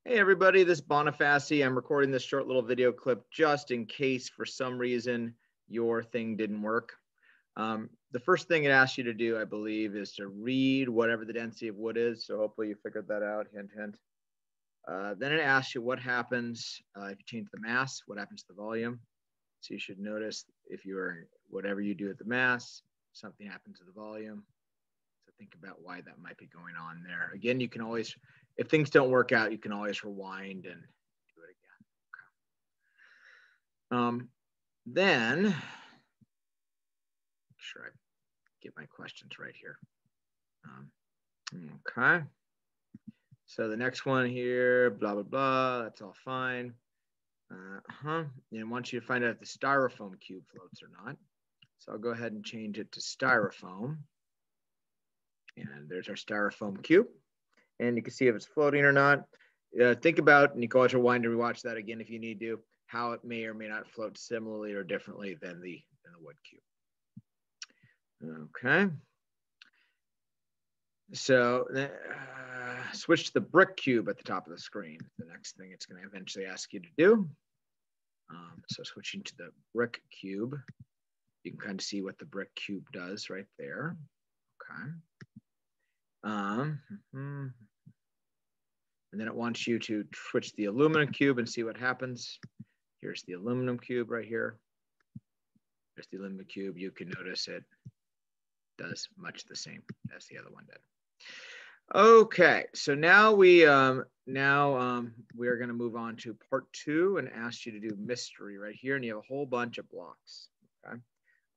Hey everybody, this is Bonifaci. I'm recording this short little video clip just in case for some reason your thing didn't work. The first thing it asks you to do, I believe, is to read whatever the density of wood is. So hopefully you figured that out, hint, hint. Then it asks you what happens if you change the mass, what happens to the volume. So you should notice if you're, whatever you do at the mass, something happens to the volume. So think about why that might be going on there. Again, you can always, if things don't work out, you can always rewind and do it again. Then, make sure I get my questions right here. Okay. So the next one here, blah, blah, blah, that's all fine. And I want you to find out if the styrofoam cube floats or not. So I'll go ahead and change it to styrofoam. And there's our styrofoam cube. And you can see if it's floating or not. Think about, and you can always rewind and rewatch that again if you need to, how it may or may not float similarly or differently than the wood cube. Okay. So switch to the brick cube at the top of the screen. The next thing it's going to eventually ask you to do. So switching to the brick cube, you can kind of see what the brick cube does right there. Okay. And then it wants you to switch the aluminum cube and see what happens. Here's the aluminum cube right here. There's the aluminum cube. You can notice it does much the same as the other one did. Okay, so now we're going to move on to part 2 and ask you to do mystery right here. And you have a whole bunch of blocks. Okay,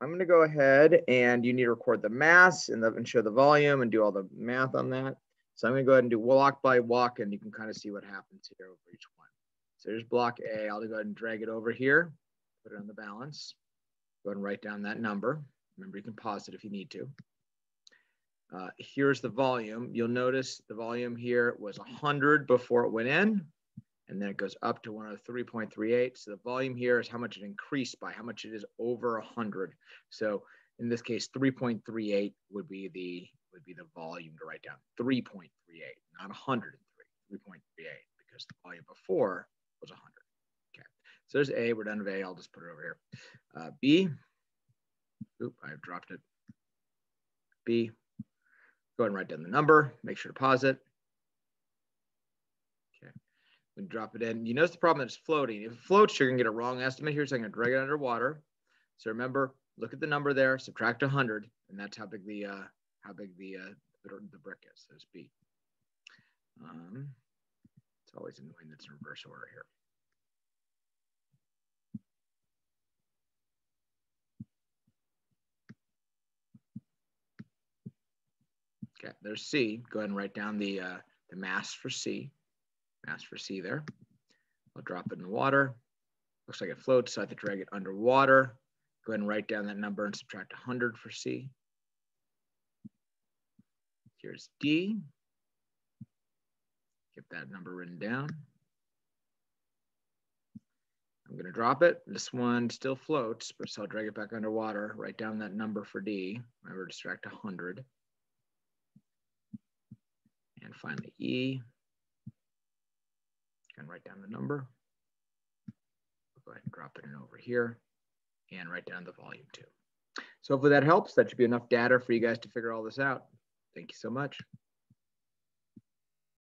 I'm going to go ahead and you need to record the mass and show the volume and do all the math on that. So I'm going to go ahead and do block by block, and you can kind of see what happens here over each one. So here's block A. I'll go ahead and drag it over here, put it on the balance. Go ahead and write down that number. Remember, you can pause it if you need to. Here's the volume. You'll notice the volume here was 100 before it went in, and then it goes up to 103.38. So the volume here is how much it increased by, how much it is over 100. So in this case, 3.38 would be the volume to write down. 3.38, not 103, 3.38, because the volume before was 100. Okay, so there's A. We're done with A. I'll just put it over here. B. Oop, I've dropped it. B. Go ahead and write down the number. Make sure to pause it. Okay, we drop it in. You notice the problem is it's floating. If it floats, you're gonna get a wrong estimate here. So I'm gonna drag it underwater. So remember, look at the number there. Subtract 100, and that's how big the brick is. So it's B. It's always annoying that's in reverse order here. Okay, there's C. Go ahead and write down the mass for C. Mass for C there. I'll drop it in the water. Looks like it floats, so I have to drag it underwater. Go ahead and write down that number and subtract 100 for C. Here's D. Get that number written down. I'm going to drop it. This one still floats, but so I'll drag it back underwater. Write down that number for D. Remember to subtract 100. And finally, E. And write down the number. I'll go ahead and drop it in over here and write down the volume too. So hopefully that helps. That should be enough data for you guys to figure all this out. Thank you so much.